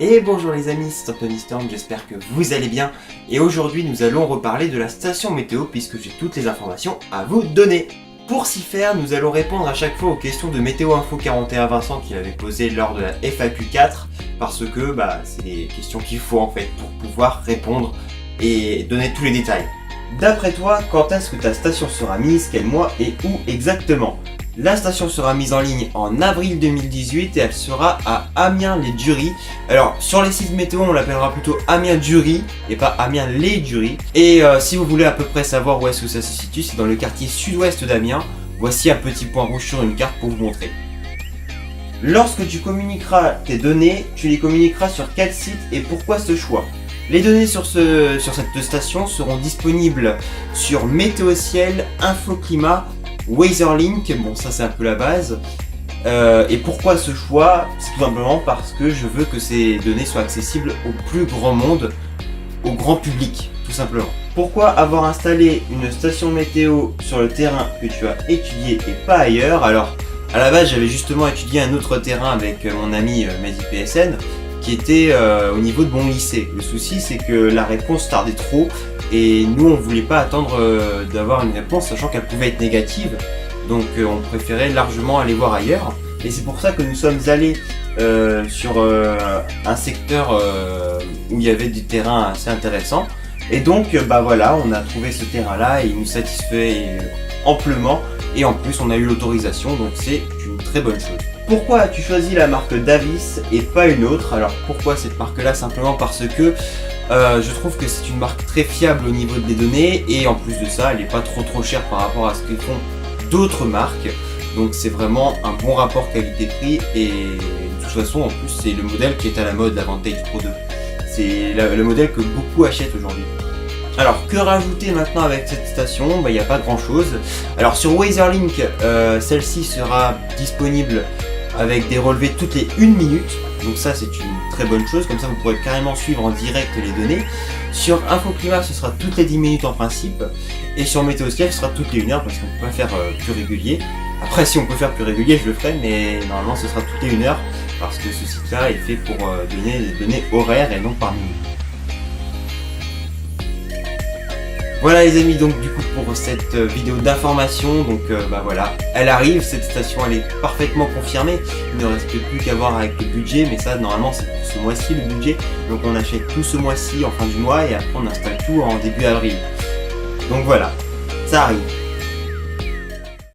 Et bonjour les amis, c'est Anthony Storm, j'espère que vous allez bien. Et aujourd'hui nous allons reparler de la station météo puisque j'ai toutes les informations à vous donner. Pour s'y faire, nous allons répondre à chaque fois aux questions de Météo Info 41 Vincent qu'il avait posées lors de la FAQ 4 parce que c'est des questions qu'il faut en fait pour pouvoir répondre et donner tous les détails. D'après toi, quand est-ce que ta station sera mise, quel mois et où exactement? La station sera mise en ligne en avril 2018 et elle sera à Amiens-les-Duries. Alors sur les sites météo on l'appellera plutôt Amiens-Duries et pas Amiens-les-Duries. Et si vous voulez à peu près savoir où est-ce que ça se situe, c'est dans le quartier sud-ouest d'Amiens. Voici un petit point rouge sur une carte pour vous montrer. Lorsque tu communiqueras tes données, tu les communiqueras sur quel site et pourquoi ce choix? Les données sur cette station seront disponibles sur Météo Ciel, Infoclimat, Weatherlink, bon ça c'est un peu la base. Et pourquoi ce choix? C'est tout simplement parce que je veux que ces données soient accessibles au plus grand monde, au grand public, tout simplement. Pourquoi avoir installé une station météo sur le terrain que tu as étudié et pas ailleurs? Alors, à la base j'avais justement étudié un autre terrain avec mon ami Mehdi PSN, qui était au niveau de mon lycée. Le souci c'est que la réponse tardait trop et nous on voulait pas attendre d'avoir une réponse sachant qu'elle pouvait être négative, donc on préférait largement aller voir ailleurs et c'est pour ça que nous sommes allés sur un secteur où il y avait du terrain assez intéressant et donc voilà, on a trouvé ce terrain là et il nous satisfait amplement et en plus on a eu l'autorisation, donc c'est une très bonne chose. Pourquoi as-tu choisi la marque Davis et pas une autre? Alors pourquoi cette marque là? Simplement parce que je trouve que c'est une marque très fiable au niveau des données et en plus de ça elle n'est pas trop chère par rapport à ce que font d'autres marques, donc c'est vraiment un bon rapport qualité-prix et de toute façon en plus c'est le modèle qui est à la mode, la Vantage Pro 2. C'est le modèle que beaucoup achètent aujourd'hui. Alors que rajouter maintenant avec cette station? Il n'y a pas grand chose. Alors sur Weatherlink, celle-ci sera disponible avec des relevés toutes les 1 minute, donc ça c'est une très bonne chose, comme ça vous pourrez carrément suivre en direct les données. Sur Infoclimat ce sera toutes les 10 minutes en principe, et sur Météo Ciel ce sera toutes les 1 heure parce qu'on ne peut pas faire plus régulier. Après si on peut faire plus régulier je le ferai, mais normalement ce sera toutes les 1 heure parce que ce site là est fait pour donner des données horaires et non par minute. Voilà les amis, donc du coup pour cette vidéo d'information, donc voilà, elle arrive, cette station elle est parfaitement confirmée, il ne reste plus qu'à voir avec le budget, mais ça normalement c'est pour ce mois-ci le budget, donc on achète tout ce mois-ci en fin du mois et après on installe tout en début avril. Donc voilà, ça arrive.